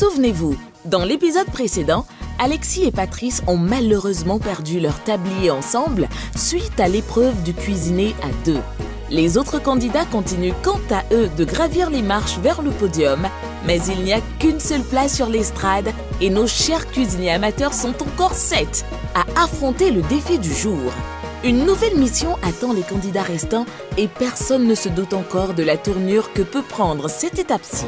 Souvenez-vous, dans l'épisode précédent, Alexis et Patrice ont malheureusement perdu leur tablier ensemble suite à l'épreuve du cuisiner à deux. Les autres candidats continuent quant à eux de gravir les marches vers le podium, mais il n'y a qu'une seule place sur l'estrade et nos chers cuisiniers amateurs sont encore 7 à affronter le défi du jour. Une nouvelle mission attend les candidats restants et personne ne se doute encore de la tournure que peut prendre cette étape-ci.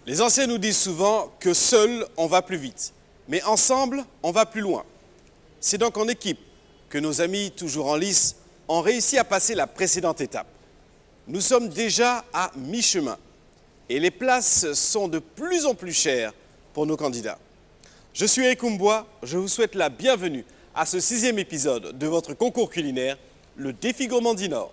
Les anciens nous disent souvent que seul on va plus vite, mais ensemble on va plus loin. C'est donc en équipe que nos amis toujours en lice ont réussi à passer la précédente étape. Nous sommes déjà à mi-chemin et les places sont de plus en plus chères pour nos candidats. Je suis Eric Umbois, je vous souhaite la bienvenue à ce 6e épisode de votre concours culinaire, le défi Gourmandie Nord.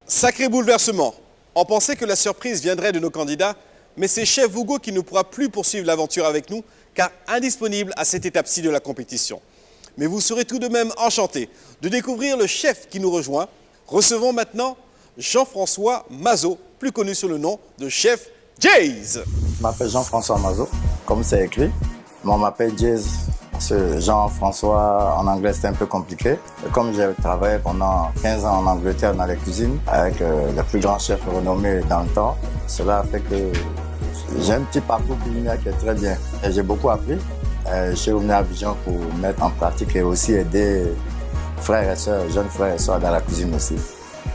Sacré bouleversement. On pensait que la surprise viendrait de nos candidats, mais c'est chef Hugo qui ne pourra plus poursuivre l'aventure avec nous, car indisponible à cette étape-ci de la compétition. Mais vous serez tout de même enchantés de découvrir le chef qui nous rejoint. Recevons maintenant Jean-François Mazot, plus connu sous le nom de Chef Jayz. Je m'appelle Jean-François Mazot, comme c'est écrit. Mais on m'appelle Jayz. Ce Jean-François, en anglais, c'était un peu compliqué. Et comme j'ai travaillé pendant 15 ans en Angleterre dans les cuisines, avec les plus grands chefs renommés dans le temps, cela a fait que j'ai un petit parcours culinaire qui est très bien. Et j'ai beaucoup appris. Je suis revenu à Abidjan pour mettre en pratique et aussi aider frères et sœurs, jeunes frères et sœurs dans la cuisine aussi.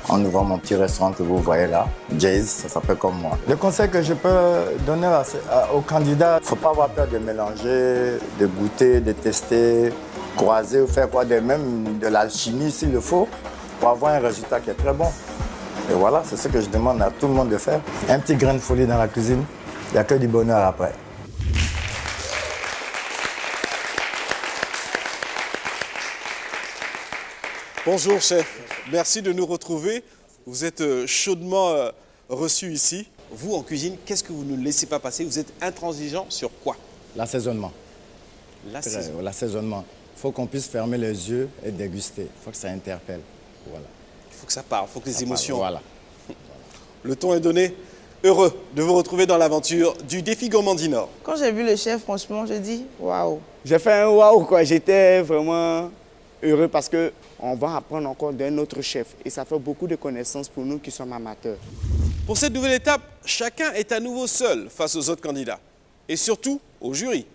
En ouvrant mon petit restaurant que vous voyez là, Jayz, ça s'appelle comme moi. Le conseil que je peux donner aux candidats, il ne faut pas avoir peur de mélanger, de goûter, de tester, croiser ou faire quoi, même de l'alchimie s'il le faut, pour avoir un résultat qui est très bon. Et voilà, c'est ce que je demande à tout le monde de faire. Un petit grain de folie dans la cuisine, il n'y a que du bonheur après. Bonjour chef, merci de nous retrouver. Vous êtes chaudement reçus ici. Vous en cuisine, qu'est-ce que vous ne laissez pas passer? Vous êtes intransigeant sur quoi? L'assaisonnement. L'assaisonnement. L'assaisonnement. Il faut qu'on puisse fermer les yeux et déguster. Il faut que ça interpelle. Voilà. Il faut que ça parle, il faut que les émotions... Voilà. Le ton est donné. Heureux de vous retrouver dans l'aventure du défi Gourmandie Nord. Quand j'ai vu le chef, franchement, je dis waouh. J'ai fait un waouh, quoi. J'étais vraiment heureux parce qu'on va apprendre encore d'un autre chef. Et ça fait beaucoup de connaissances pour nous qui sommes amateurs. Pour cette nouvelle étape, chacun est à nouveau seul face aux autres candidats. Et surtout, au jury.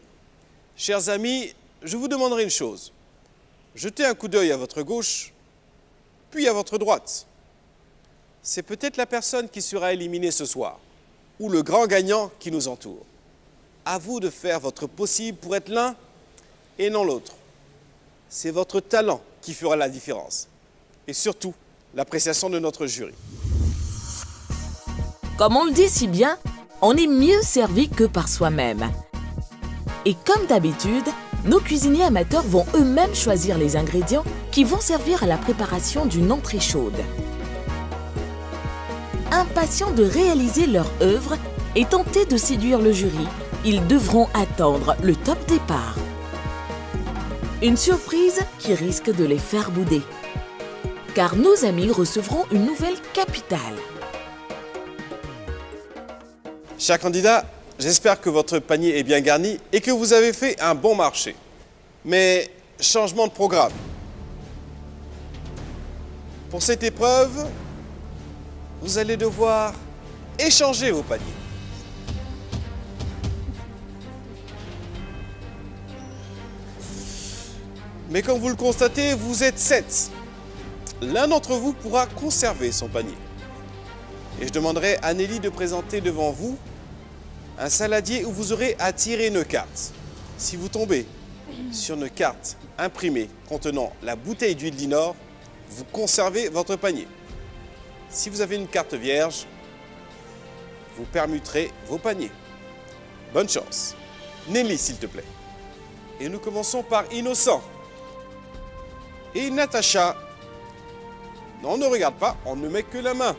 Chers amis, je vous demanderai une chose. Jetez un coup d'œil à votre gauche, puis à votre droite. C'est peut-être la personne qui sera éliminée ce soir, ou le grand gagnant qui nous entoure. À vous de faire votre possible pour être l'un et non l'autre. C'est votre talent qui fera la différence. Et surtout, l'appréciation de notre jury. Comme on le dit si bien, on est mieux servi que par soi-même. Et comme d'habitude, nos cuisiniers amateurs vont eux-mêmes choisir les ingrédients qui vont servir à la préparation d'une entrée chaude. Impatients de réaliser leur œuvre et tenter de séduire le jury, ils devront attendre le top départ. Une surprise qui risque de les faire bouder. Car nos amis recevront une nouvelle capitale. Chers candidats, j'espère que votre panier est bien garni et que vous avez fait un bon marché. Mais changement de programme. Pour cette épreuve, vous allez devoir échanger vos paniers. Mais comme vous le constatez, vous êtes 7. L'un d'entre vous pourra conserver son panier. Et je demanderai à Nelly de présenter devant vous un saladier où vous aurez à tirer une carte. Si vous tombez sur une carte imprimée contenant la bouteille d'huile d'Inor, vous conservez votre panier. Si vous avez une carte vierge, vous permuterez vos paniers. Bonne chance. Nelly, s'il te plaît. Et nous commençons par Innocent. Et Natacha. Non, ne regarde pas, on ne met que la main.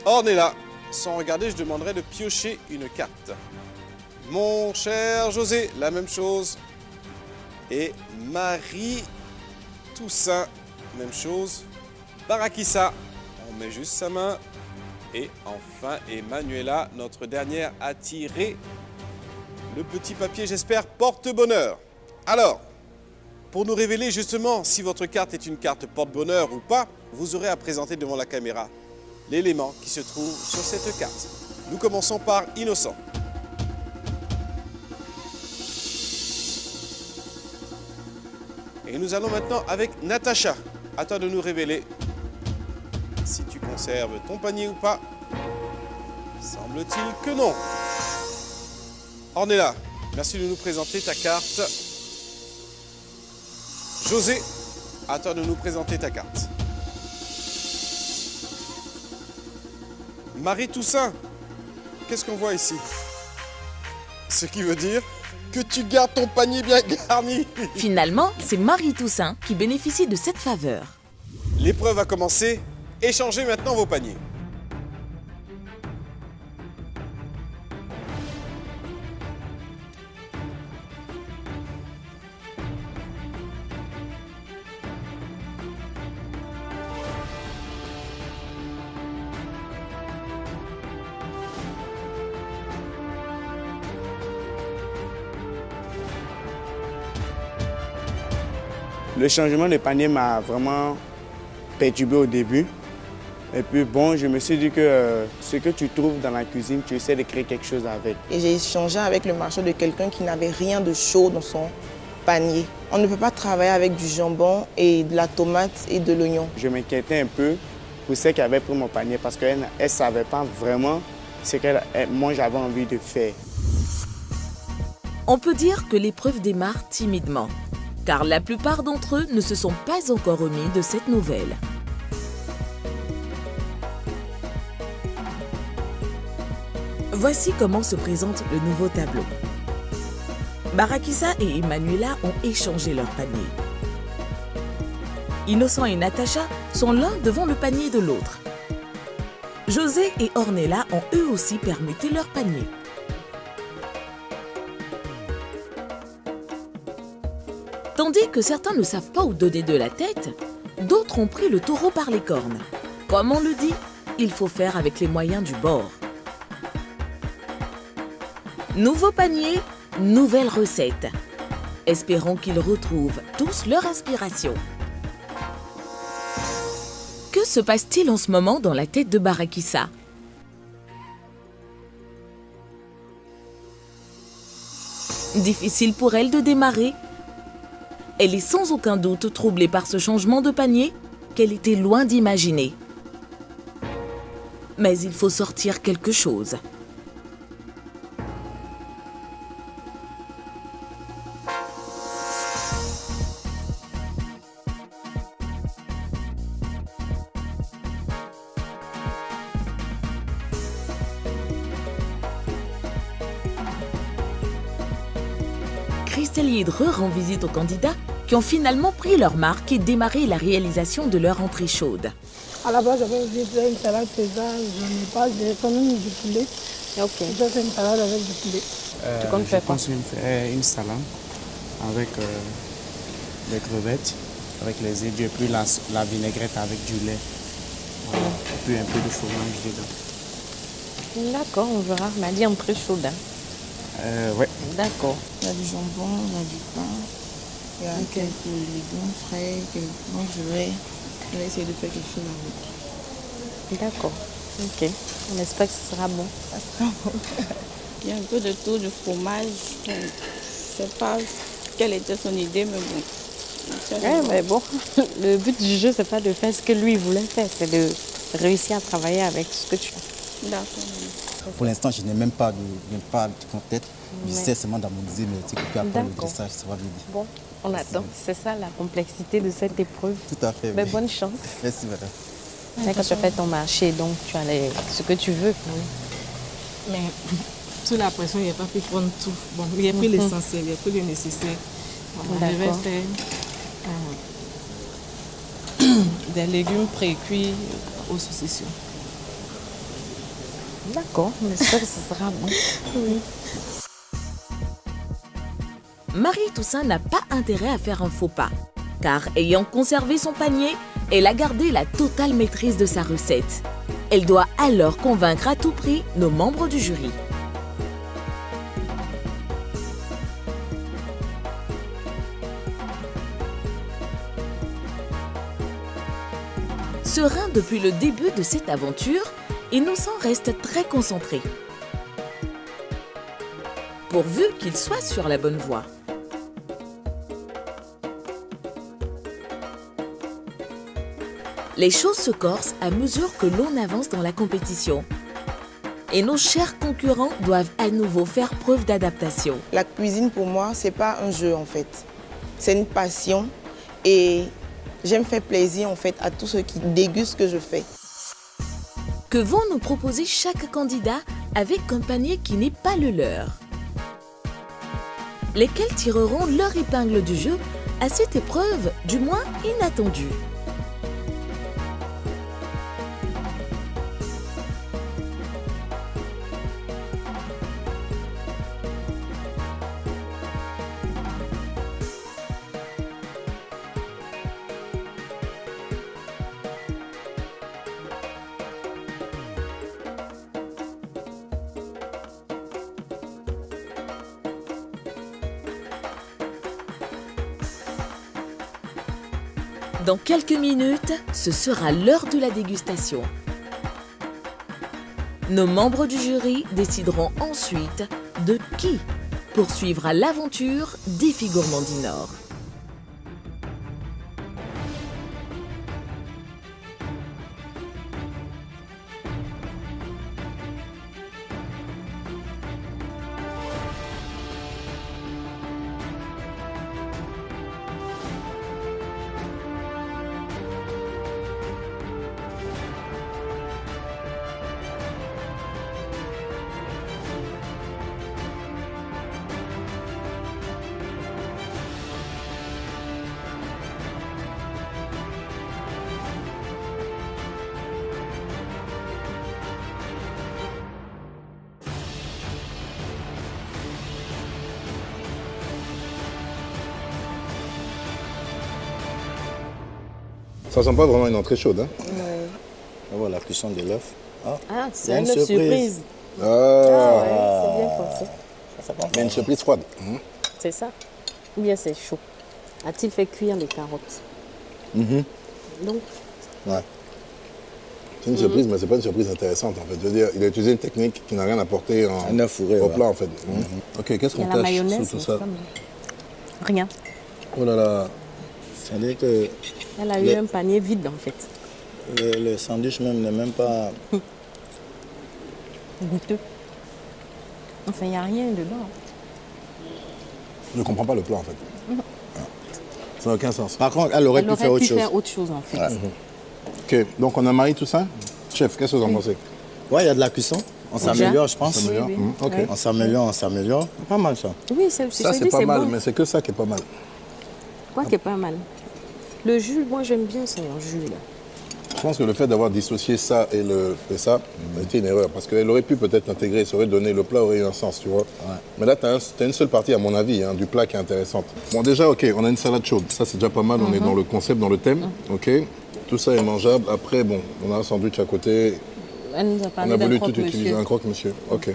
Ornella, sans regarder, je demanderai de piocher une carte. Mon cher José, la même chose. Et Marie Toussaint, même chose. Barakissa, on met juste sa main. Et enfin, Emmanuela, notre dernière, a tiré le petit papier, j'espère, porte-bonheur. Alors, pour nous révéler justement si votre carte est une carte porte-bonheur ou pas, vous aurez à présenter devant la caméra l'élément qui se trouve sur cette carte. Nous commençons par Innocent. Et nous allons maintenant avec Natacha. À toi de nous révéler si tu conserves ton panier ou pas. Semble-t-il que non. Ornella, merci de nous présenter ta carte. José, à toi de nous présenter ta carte. Marie Toussaint, qu'est-ce qu'on voit ici? Ce qui veut dire que tu gardes ton panier bien garni. Finalement, c'est Marie Toussaint qui bénéficie de cette faveur. L'épreuve a commencé. Échangez maintenant vos paniers. Le changement de panier m'a vraiment perturbé au début. Et puis bon, je me suis dit que ce que tu trouves dans la cuisine, tu essaies de créer quelque chose avec. Et j'ai échangé avec le marchand de quelqu'un qui n'avait rien de chaud dans son panier. On ne peut pas travailler avec du jambon et de la tomate et de l'oignon. Je m'inquiétais un peu pour celle qui avait pris mon panier parce qu'elle ne savait pas vraiment ce que moi j'avais envie de faire. On peut dire que l'épreuve démarre timidement, car la plupart d'entre eux ne se sont pas encore remis de cette nouvelle. Voici comment se présente le nouveau tableau. Barakissa et Emmanuela ont échangé leur panier. Innocent et Natacha sont l'un devant le panier de l'autre. José et Ornella ont eux aussi permuté leur panier. Tandis que certains ne savent pas où donner de la tête, d'autres ont pris le taureau par les cornes. Comme on le dit, il faut faire avec les moyens du bord. Nouveau panier, nouvelle recette. Espérons qu'ils retrouvent tous leur inspiration. Que se passe-t-il en ce moment dans la tête de Barakissa? Difficile pour elle de démarrer. Elle est sans aucun doute troublée par ce changement de panier qu'elle était loin d'imaginer. Mais il faut sortir quelque chose. Christelle Yedre rend visite aux candidats qui ont finalement pris leur marque et démarré la réalisation de leur entrée chaude. À la base, j'avais oublié de faire une salade César, j'en ai pas, j'ai quand même du poulet. Ok. J'ai fait une salade avec du poulet. Tu comptes faire quoi? Je pense faire une salade avec des crevettes, avec les œufs, et puis la vinaigrette avec du lait. Voilà. Et puis un peu de fromage dedans. D'accord, on verra. Elle m'a dit entrée chaude. Hein. Ouais. D'accord. Il y a du jambon, il y a du pain, il y a quelques légumes frais. Donc je vais essayer de faire quelque chose avec. D'accord. Ok. On espère que ce sera bon. Il y a un peu de tout, du fromage. Je ne sais pas quelle était son idée, mais bon. Ouais, mais bon, le but du jeu, c'est pas de faire ce que lui voulait faire, c'est de réussir à travailler avec ce que tu as. D'accord. Pour l'instant, je n'ai même pas de truc en tête. Je sais seulement d'harmoniser mes trucs. Puis après, le dressage, ça va venir. Bon, on attend. C'est ça la complexité de cette épreuve. Tout à fait. Mais Oui. bonne chance. Merci, madame. Quand tu fais ton marché, donc tu as ce que tu veux. Mais sous la pression, il n'y a pas pu prendre tout. Bon, il a pris l'essentiel, il a pris le nécessaire. Voilà, je vais faire des légumes pré-cuits aux saucissons. D'accord, j'espère que ce sera bon. Oui. Marie Toussaint n'a pas intérêt à faire un faux pas, car ayant conservé son panier, elle a gardé la totale maîtrise de sa recette. Elle doit alors convaincre à tout prix nos membres du jury. Serein depuis le début de cette aventure, Innocent reste très concentré, pourvu qu'il soit sur la bonne voie. Les choses se corsent à mesure que l'on avance dans la compétition. Et nos chers concurrents doivent à nouveau faire preuve d'adaptation. La cuisine pour moi, c'est pas un jeu en fait. C'est une passion et j'aime faire plaisir en fait à tous ceux qui dégustent ce que je fais. Que vont nous proposer chaque candidat avec un panier qui n'est pas le leur? Lesquels tireront leur épingle du jeu à cette épreuve, du moins inattendue? Dans quelques minutes, ce sera l'heure de la dégustation. Nos membres du jury décideront ensuite de qui poursuivra l'aventure Défi Gourmandie Nord. Ça sent pas vraiment une entrée chaude, hein? Oui. Voilà la cuisson de l'œuf. Ah, c'est une surprise. Ah, ouais, c'est bien pensé. Mais une surprise froide. C'est ça. Ou bien c'est chaud. A-t-il fait cuire les carottes? Donc. Ouais. C'est une surprise, mais c'est pas une surprise intéressante en fait. Je veux dire, il a utilisé une technique qui n'a rien apporté un œuf fourré, au plat en fait. Ok, qu'est-ce qu'on tâche sous tout ça? Rien. Oh là là. C'est-à-dire que... Elle a eu un panier vide en fait. Le sandwich même n'est même pas... Goûteux. Enfin, il n'y a rien dedans. Je ne comprends pas le plat en fait. Ça n'a aucun sens. Par contre, elle aurait pu faire autre chose en fait. Ok, donc on a marié tout ça. Chef, qu'est-ce que vous en pensez? Ouais, il y a de la cuisson. On s'améliore, je pense. On s'améliore. Okay. On s'améliore. Pas mal ça. Oui, c'est pas mal, bon. mais c'est que ça qui est pas mal. Quoi qui est pas mal? Le jus, moi j'aime bien ça, en jus là. Je pense que le fait d'avoir dissocié ça et ça a été une erreur. Parce qu'elle aurait pu peut-être intégrer, ça aurait donné, le plat aurait eu un sens, tu vois. Ouais. Mais là, tu as une seule partie, à mon avis, du plat qui est intéressante. Bon, déjà, ok, on a une salade chaude. Ça, c'est déjà pas mal. On est dans le concept, dans le thème. Ok. Tout ça est mangeable. Après, bon, on a un sandwich à côté. Elle nous a parlé on a voulu d'un tout utiliser. Un croque-monsieur. Ok.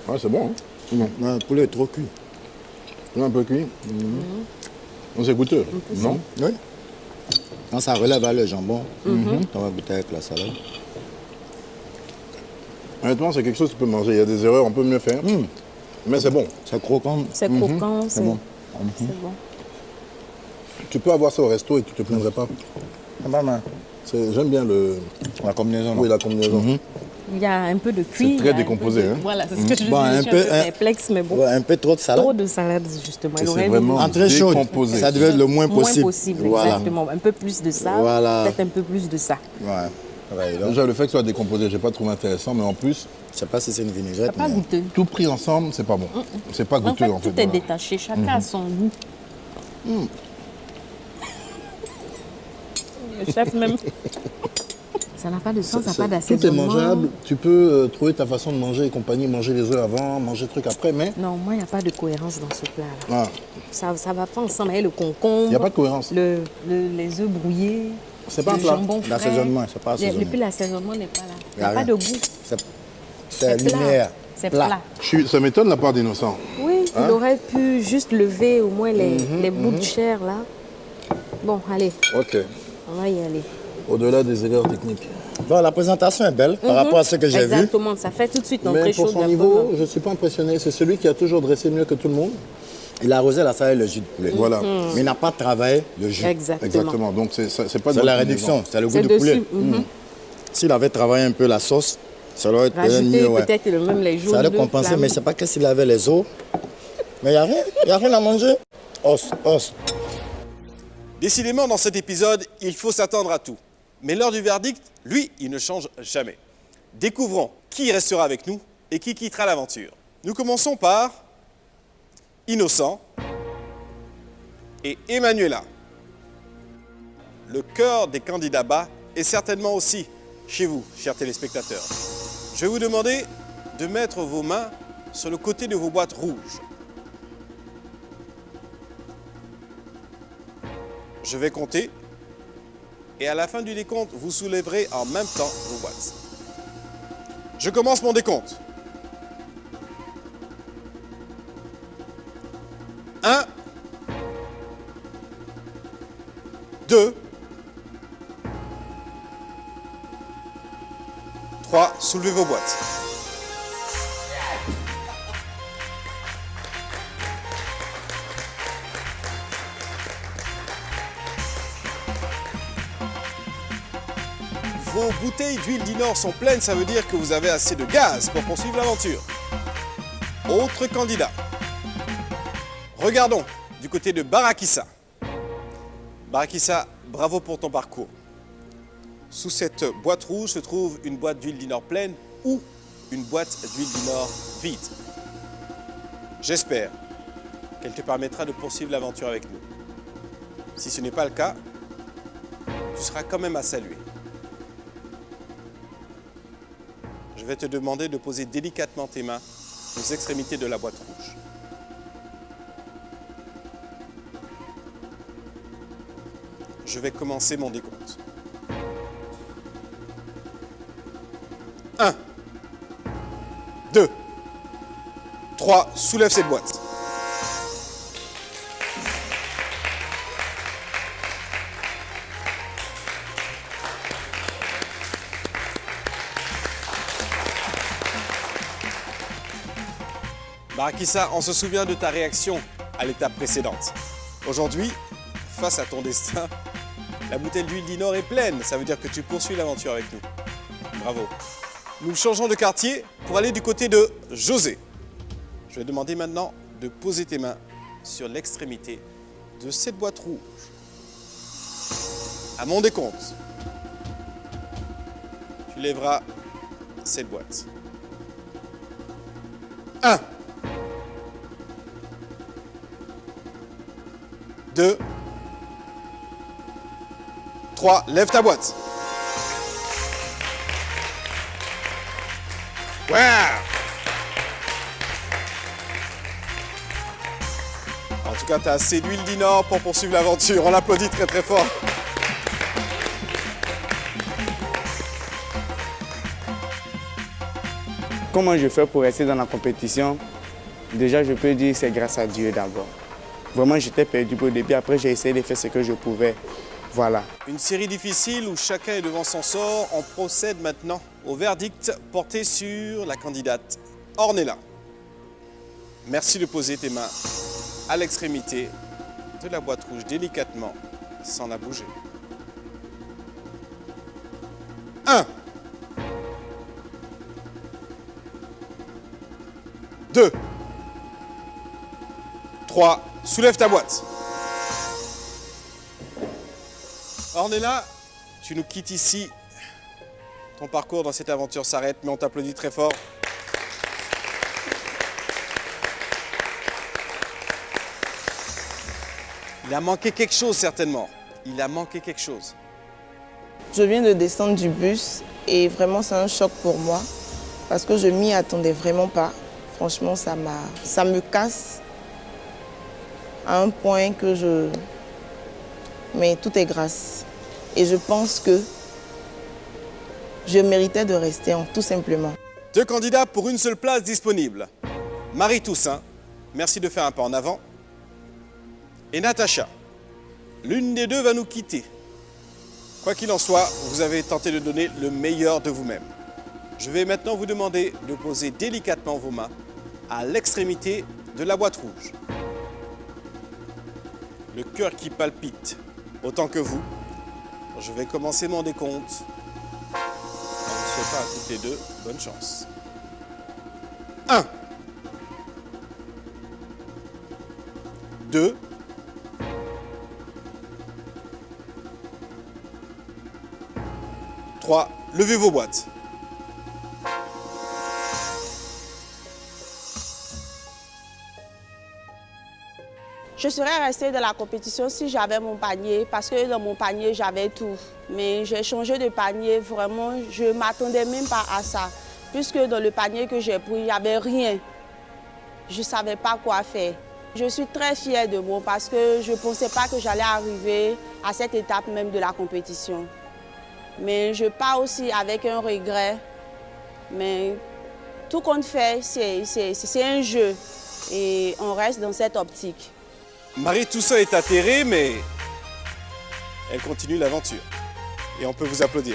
Ouais, c'est bon. Hein. Le poulet est trop cuit. Un peu cuit. C'est goûteux. Non? Oui. Quand ça relève à le jambon, on va goûter avec la salade. Honnêtement, c'est quelque chose que tu peux manger. Il y a des erreurs, on peut mieux faire. Mais c'est bon. C'est croquant. C'est croquant, c'est bon. C'est bon. Tu peux avoir ça au resto et tu ne te plaindrais pas. Pas mal. J'aime bien la combinaison. Oui, la combinaison. Il y a un peu de cuit. C'est très décomposé. Voilà, c'est ce que je disais. Je suis un peu perplexe, mais bon. Ouais, un peu trop de salade. Trop de salade, justement. C'est vraiment entrée chaude. Ça devait être le moins possible. Moins possible, exactement. Un peu plus de ça, peut-être un peu plus de ça. Ouais. Déjà, le fait que ce soit décomposé, je n'ai pas trouvé intéressant, mais en plus... Je ne sais pas si c'est une vinaigrette. C'est pas goûteux. Tout pris ensemble, c'est pas bon. C'est pas goûteux, en fait. Tout est détaché, chacun a son goût. Le chef même... Ça n'a pas de sens, ça n'a pas Tout est d'assaisonnement. mangeable. Tu peux trouver ta façon de manger et compagnie, manger les œufs avant, manger le truc après, mais... Non, moi, il n'y a pas de cohérence dans ce plat-là. Ah, Ça ne va pas ensemble avec le concombre. il n'y a pas de cohérence. Les œufs brouillés. C'est pas un le plat. jambon frais. L'assaisonnement, c'est pas Et assaisonné. puis l'assaisonnement n'est pas là. Il n'y Y a a pas rien. de goût. C'est plat. linéaire. C'est plat. plat. Ça m'étonne la part d'Innocent. Oui, Hein? il aurait pu juste lever au moins les bouts de chair là. Bon, allez, Ok. on va y aller. Au-delà des erreurs techniques. Bon, la présentation est belle par rapport à ce que j'ai vu. Exactement, ça fait tout de suite entrer Mais pour chaud. son niveau, je ne suis pas impressionné. C'est celui qui a toujours dressé mieux que tout le monde. Il a arrosé la salade et le jus de poulet. Voilà. Mais il n'a pas travaillé le jus. Exactement. Donc, c'est pas C'est de la votre réduction, maison. c'est le goût C'est du dessus. poulet. S'il avait travaillé un peu la sauce, ça aurait été Rajouter mieux. Ouais. peut-être même les jours Ça allait de compenser, flamme. mais je ne sais pas qu'est-ce qu'il avait les os. Mais il n'y a rien à manger. Os. Décidément, dans cet épisode, il faut s'attendre à tout. Mais l'heure du verdict, lui, il ne change jamais. Découvrons qui restera avec nous et qui quittera l'aventure. Nous commençons par Innocent et Emmanuela. Le cœur des candidats bat est certainement aussi chez vous, chers téléspectateurs. Je vais vous demander de mettre vos mains sur le côté de vos boîtes rouges. Je vais compter et à la fin du décompte, vous soulèverez en même temps vos boîtes. Je commence mon décompte. 1, 2, 3, soulevez vos boîtes. Vos bouteilles d'huile d'Inor sont pleines, ça veut dire que vous avez assez de gaz pour poursuivre l'aventure. Autre candidat. Regardons du côté de Barakissa. Barakissa, bravo pour ton parcours. Sous cette boîte rouge se trouve une boîte d'huile d'Inor pleine ou une boîte d'huile d'Inor vide. J'espère qu'elle te permettra de poursuivre l'aventure avec nous. Si ce n'est pas le cas, tu seras quand même à saluer. Je vais te demander de poser délicatement tes mains aux extrémités de la boîte rouge. Je vais commencer mon décompte. 1, 2, 3, soulève cette boîte. Barakissa, on se souvient de ta réaction à l'étape précédente. Aujourd'hui, face à ton destin, la bouteille d'huile d'Inor est pleine. Ça veut dire que tu poursuis l'aventure avec nous. Bravo. Nous changeons de quartier pour aller du côté de José. Je vais demander maintenant de poser tes mains sur l'extrémité de cette boîte rouge. À mon décompte, tu lèveras cette boîte. 1, 2, 3, lève ta boîte. Wow! En tout cas, tu as assez d'huile d'Inor pour poursuivre l'aventure. On l'applaudit très très fort. Comment je fais pour rester dans la compétition? Déjà, je peux dire que c'est grâce à Dieu d'abord. Vraiment, j'étais perdu au début. Après, j'ai essayé de faire ce que je pouvais. Voilà. Une série difficile où chacun est devant son sort. On procède maintenant au verdict porté sur la candidate Ornella. Merci de poser tes mains à l'extrémité de la boîte rouge délicatement, sans la bouger. 1, 2, 3, soulève ta boîte. Ornella, tu nous quittes ici. Ton parcours dans cette aventure s'arrête, mais on t'applaudit très fort. Il a manqué quelque chose, certainement. Il a manqué quelque chose. Je viens de descendre du bus et vraiment c'est un choc pour moi parce que je m'y attendais vraiment pas. Franchement, ça me casse à un point que je... Mais tout est grâce. Et je pense que je méritais de rester, tout simplement. 2 candidats pour une seule place disponible. Marie Toussaint, merci de faire un pas en avant. Et Natacha, l'une des deux va nous quitter. Quoi qu'il en soit, vous avez tenté de donner le meilleur de vous-même. Je vais maintenant vous demander de poser délicatement vos mains à l'extrémité de la boîte rouge. Le cœur qui palpite autant que vous. Je vais commencer mon décompte. Je vous souhaite à toutes les deux bonne chance. 1, 2, 3, levez vos boîtes. Je serais restée dans la compétition si j'avais mon panier, parce que dans mon panier, j'avais tout. Mais j'ai changé de panier, vraiment, je ne m'attendais même pas à ça. Puisque dans le panier que j'ai pris, il n'y avait rien. Je ne savais pas quoi faire. Je suis très fière de moi parce que je ne pensais pas que j'allais arriver à cette étape même de la compétition. Mais je pars aussi avec un regret. Mais tout compte fait, c'est un jeu. Et on reste dans cette optique. Marie Toussaint est atterrée, mais elle continue l'aventure. Et on peut vous applaudir.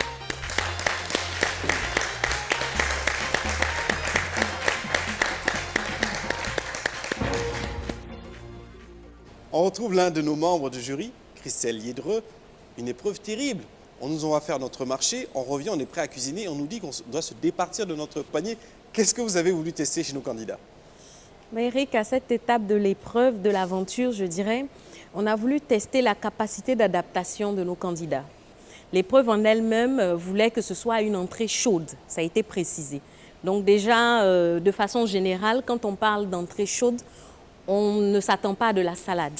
On retrouve l'un de nos membres du jury, Christelle Liédreux. Une épreuve terrible. On nous envoie faire notre marché, on revient, on est prêt à cuisiner, on nous dit qu'on doit se départir de notre panier. Qu'est-ce que vous avez voulu tester chez nos candidats? Eric, à cette étape de l'épreuve, de l'aventure, je dirais, on a voulu tester la capacité d'adaptation de nos candidats. L'épreuve en elle-même voulait que ce soit une entrée chaude, ça a été précisé. Donc déjà, de façon générale, quand on parle d'entrée chaude, on ne s'attend pas à de la salade.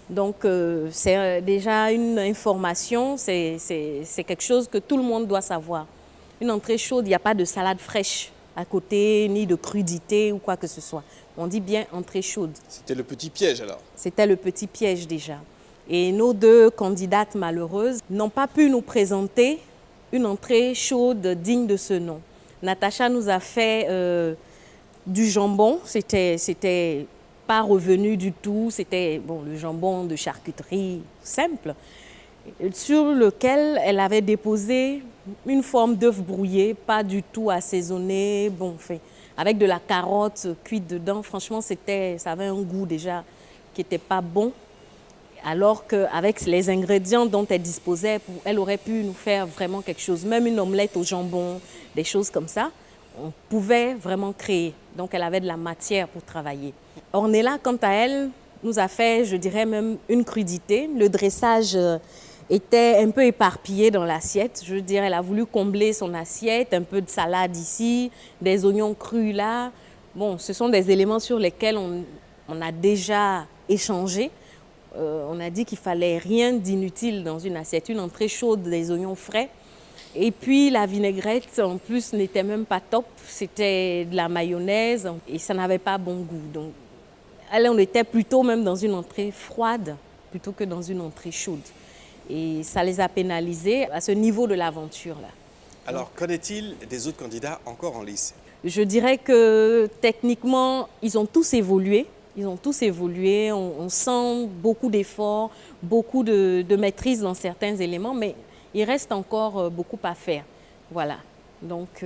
Donc c'est déjà une information, c'est quelque chose que tout le monde doit savoir. Une entrée chaude, il n'y a pas de salade fraîche à côté, ni de crudité ou quoi que ce soit. On dit bien entrée chaude. C'était le petit piège alors? C'était le petit piège déjà. Et nos 2 candidates malheureuses n'ont pas pu nous présenter une entrée chaude digne de ce nom. Natacha nous a fait du jambon, c'était pas revenu du tout, c'était bon, le jambon de charcuterie simple, sur lequel elle avait déposé une forme d'œuf brouillé, pas du tout assaisonné, bon, fait, avec de la carotte cuite dedans. Franchement, ça avait un goût déjà qui n'était pas bon. Alors qu'avec les ingrédients dont elle disposait, elle aurait pu nous faire vraiment quelque chose, même une omelette au jambon, des choses comme ça. On pouvait vraiment créer. Donc, elle avait de la matière pour travailler. Ornella, quant à elle, nous a fait, je dirais même, une crudité. Le dressage était un peu éparpillé dans l'assiette. Je veux dire, elle a voulu combler son assiette, un peu de salade ici, des oignons crus là. Bon, ce sont des éléments sur lesquels on a déjà échangé. On a dit qu'il fallait rien d'inutile dans une assiette. Une entrée chaude, des oignons frais. Et puis la vinaigrette, en plus, n'était même pas top. C'était de la mayonnaise et ça n'avait pas bon goût. Donc, on était plutôt même dans une entrée froide plutôt que dans une entrée chaude. Et ça les a pénalisés à ce niveau de l'aventure-là. Alors, qu'en est-il des autres candidats encore en lice? Je dirais que techniquement, ils ont tous évolué. On sent beaucoup d'efforts, beaucoup de maîtrise dans certains éléments, mais il reste encore beaucoup à faire. Voilà. Donc,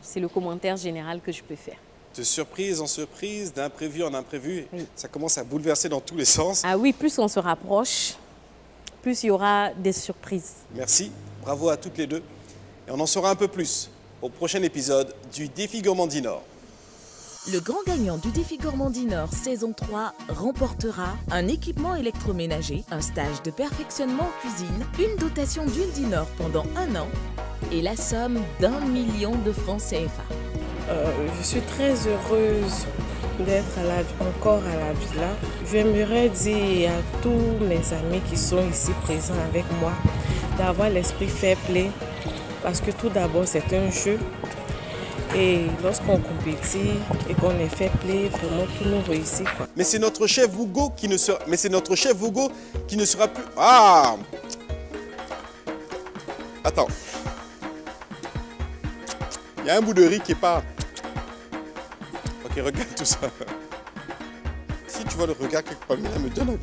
c'est le commentaire général que je peux faire. De surprise en surprise, d'imprévu en imprévu, oui. Ça commence à bouleverser dans tous les sens. Ah oui, plus on se rapproche, plus il y aura des surprises. Merci, bravo à toutes les deux. Et on en saura un peu plus au prochain épisode du Défi Gourmandie Nord. Le grand gagnant du Défi Gourmandie Nord saison 3 remportera un équipement électroménager, un stage de perfectionnement en cuisine, une dotation d'huile du Nord pendant 1 an et la somme d'1 million de francs CFA. Je suis très heureuse d'être encore à la villa. J'aimerais dire à tous mes amis qui sont ici présents avec moi d'avoir l'esprit fair play parce que tout d'abord c'est un jeu et lorsqu'on compétit et qu'on est fair play, vraiment tout nous réussit, quoi. Mais c'est notre chef Hugo qui ne sera, plus. Ah! Attends. Il y a un bout de riz qui est pas. Ok, regarde tout ça. Si tu vois le regard quelque part, me donne.